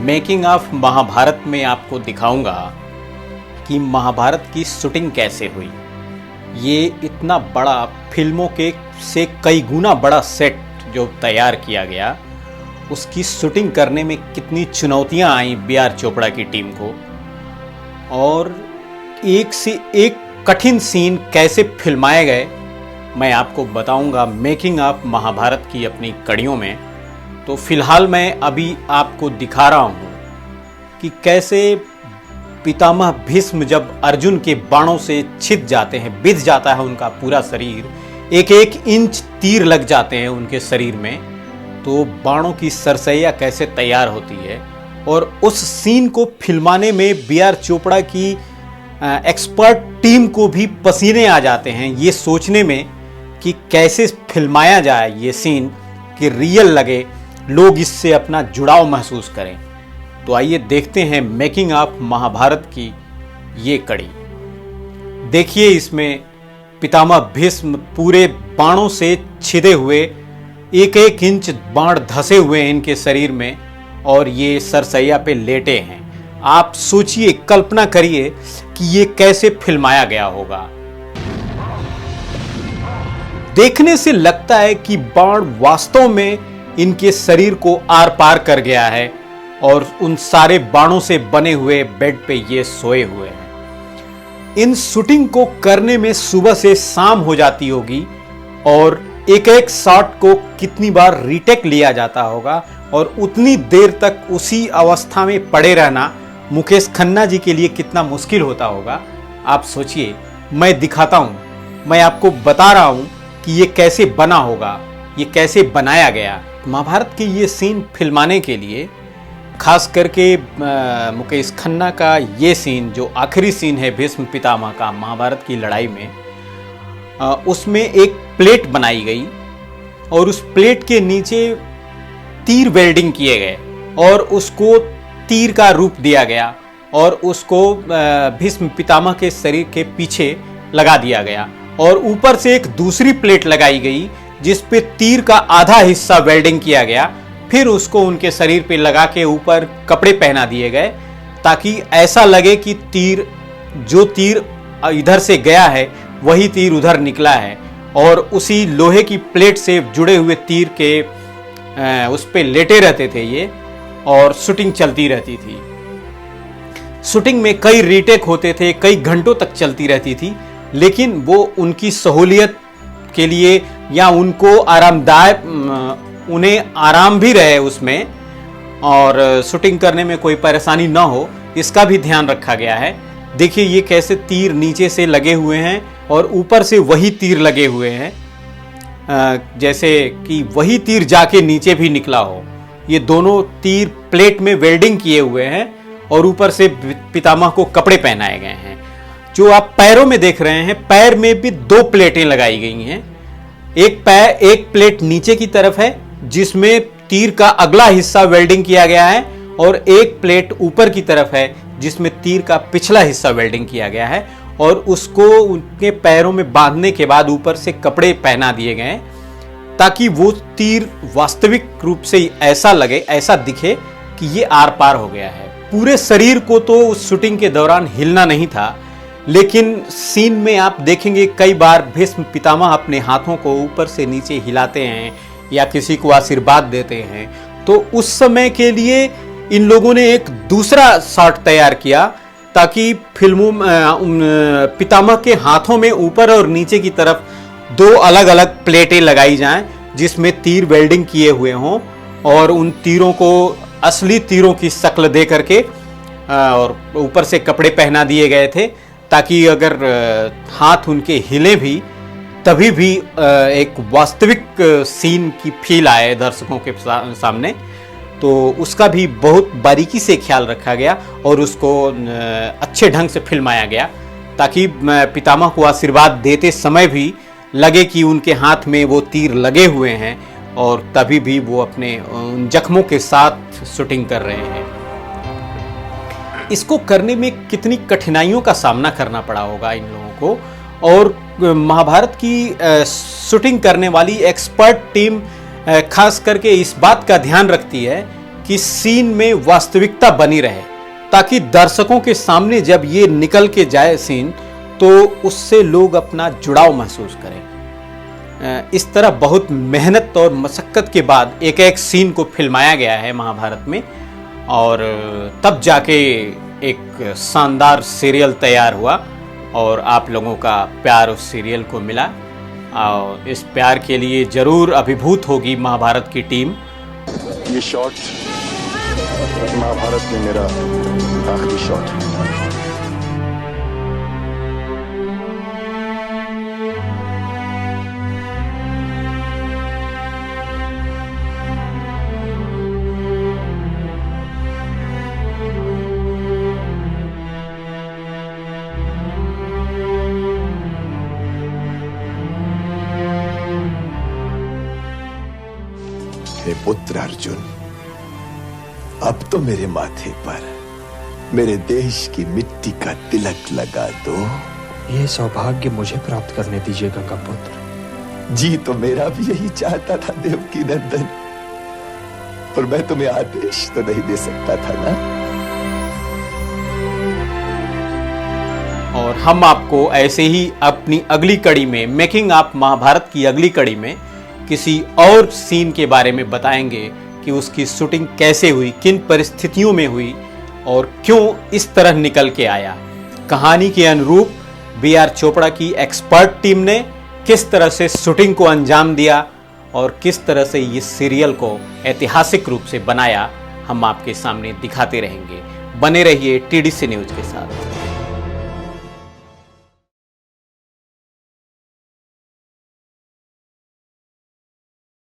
Making of Mahabharat में आपको दिखाऊंगा कि महाभारत की शूटिंग कैसे हुई। ये इतना बड़ा फिल्मों के से कई गुना बड़ा सेट जो तैयार किया गया, उसकी शूटिंग करने में कितनी चुनौतियां आई बी.आर. चोपड़ा की टीम को, और एक से एक कठिन सीन कैसे फिल्माए गए, मैं आपको बताऊंगा मेकिंग ऑफ महाभारत की अपनी कड़ियों में। तो फिलहाल मैं अभी आपको दिखा रहा हूं कि कैसे पितामह भीष्म जब अर्जुन के बाणों से छिद जाते हैं, बिध जाता है उनका पूरा शरीर, एक एक इंच तीर लग जाते हैं उनके शरीर में, तो बाणों की सरसैया कैसे तैयार होती है। और उस सीन को फिल्माने में बी.आर. चोपड़ा की एक्सपर्ट टीम को भी पसीने आ जाते हैं ये सोचने में कि कैसे फिल्माया जाए ये सीन कि रियल लगे, लोग इससे अपना जुड़ाव महसूस करें। तो आइए देखते हैं मेकिंग ऑफ महाभारत की ये कड़ी। देखिए, इसमें पितामह भीष्म पूरे बाणों से छिदे हुए, एक एक इंच बाण धसे हुए हैं इनके शरीर में, और ये सरसैया पे लेटे हैं। आप सोचिए, कल्पना करिए कि ये कैसे फिल्माया गया होगा। देखने से लगता है कि बाण वास्तव में इनके शरीर को आर पार कर गया है, और उन सारे बाणों से बने हुए बेड पे ये सोए हुए हैं। इन शूटिंग को करने में सुबह से शाम हो जाती होगी, और एक एक शॉट को कितनी बार रीटेक लिया जाता होगा, और उतनी देर तक उसी अवस्था में पड़े रहना मुकेश खन्ना जी के लिए कितना मुश्किल होता होगा। आप सोचिए, मैं दिखाता हूं, मैं आपको बता रहा हूं कि ये कैसे बना होगा, ये कैसे बनाया गया। महाभारत के ये सीन फिल्माने के लिए खास करके मुकेश खन्ना का ये सीन, जो आखिरी सीन है भीष्म पितामह का महाभारत की लड़ाई में, उसमें एक प्लेट बनाई गई, और उस प्लेट के नीचे तीर वेल्डिंग किए गए, और उसको तीर का रूप दिया गया, और उसको भीष्म पितामह के शरीर के पीछे लगा दिया गया, और ऊपर से एक दूसरी प्लेट लगाई गई जिस पे तीर का आधा हिस्सा वेल्डिंग किया गया। फिर उसको उनके शरीर पे लगा के ऊपर कपड़े पहना दिए गए, ताकि ऐसा लगे कि जो तीर इधर से गया है वही तीर उधर निकला है, और उसी लोहे की प्लेट से जुड़े हुए तीर के उस पे लेटे रहते थे ये, और शूटिंग चलती रहती थी। शूटिंग में कई रीटेक होते थे, कई घंटों तक चलती रहती थी, लेकिन वो उनकी सहूलियत के लिए, या उनको आरामदायक, उन्हें आराम भी रहे उसमें, और शूटिंग करने में कोई परेशानी ना हो, इसका भी ध्यान रखा गया है। देखिए, ये कैसे तीर नीचे से लगे हुए हैं और ऊपर से वही तीर लगे हुए हैं, जैसे कि वही तीर जाके नीचे भी निकला हो। ये दोनों तीर प्लेट में वेल्डिंग किए हुए हैं, और ऊपर से पितामह को कपड़े पहनाए गए हैं। जो आप पैरों में देख रहे हैं, पैर में भी दो प्लेटें लगाई गई हैं। एक प्लेट नीचे की तरफ है जिसमें तीर का अगला हिस्सा वेल्डिंग किया गया है, और एक प्लेट ऊपर की तरफ है जिसमें तीर का पिछला हिस्सा वेल्डिंग किया गया है, और उसको उनके पैरों में बांधने के बाद ऊपर से कपड़े पहना दिए गए, ताकि वो तीर वास्तविक रूप से ऐसा लगे, ऐसा दिखे कि ये आर पार हो गया है। पूरे शरीर को तो उस शूटिंग के दौरान हिलना नहीं था, लेकिन सीन में आप देखेंगे कई बार भीष्म पितामह अपने हाथों को ऊपर से नीचे हिलाते हैं या किसी को आशीर्वाद देते हैं। तो उस समय के लिए इन लोगों ने एक दूसरा शॉट तैयार किया, ताकि फिल्मों पितामह के हाथों में ऊपर और नीचे की तरफ दो अलग अलग प्लेटें लगाई जाएं, जिसमें तीर वेल्डिंग किए हुए हों, और उन तीरों को असली तीरों की शक्ल दे करके, और ऊपर से कपड़े पहना दिए गए थे, ताकि अगर हाथ उनके हिले भी, तभी भी एक वास्तविक सीन की फील आए दर्शकों के सामने। तो उसका भी बहुत बारीकी से ख्याल रखा गया, और उसको अच्छे ढंग से फिल्माया गया, ताकि पितामह को आशीर्वाद देते समय भी लगे कि उनके हाथ में वो तीर लगे हुए हैं, और तभी भी वो अपने उन जख्मों के साथ शूटिंग कर रहे हैं। इसको करने में कितनी कठिनाइयों का सामना करना पड़ा होगा इन लोगों को, और महाभारत की शूटिंग करने वाली एक्सपर्ट टीम खास करके इस बात का ध्यान रखती है कि सीन में वास्तविकता बनी रहे, ताकि दर्शकों के सामने जब ये निकल के जाए सीन तो उससे लोग अपना जुड़ाव महसूस करें। इस तरह बहुत मेहनत और मशक्कत के बाद एक एक सीन को फिल्माया गया है महाभारत में, और तब जाके एक शानदार सीरियल तैयार हुआ और आप लोगों का प्यार उस सीरियल को मिला। और इस प्यार के लिए जरूर अभिभूत होगी महाभारत की टीम। ये शॉट महाभारत में मेरा आखिरी शॉट है। हे पुत्र अर्जुन, अब तो मेरे माथे पर मेरे देश की मिट्टी का तिलक लगा दो। ये सौभाग्य मुझे प्राप्त करने दीजिए गंगा पुत्र। जी तो मेरा भी यही चाहता था देवकी नंदन, पर मैं तुम्हें आदेश तो नहीं दे सकता था ना। और हम आपको ऐसे ही अपनी अगली कड़ी में, मेकिंग ऑफ महाभारत की अगली कड़ी में किसी और सीन के बारे में बताएंगे कि उसकी शूटिंग कैसे हुई, किन परिस्थितियों में हुई और क्यों इस तरह निकल के आया। कहानी के अनुरूप बी.आर. चोपड़ा की एक्सपर्ट टीम ने किस तरह से शूटिंग को अंजाम दिया और किस तरह से इस सीरियल को ऐतिहासिक रूप से बनाया, हम आपके सामने दिखाते रहेंगे। बने रहिए TDC न्यूज के साथ।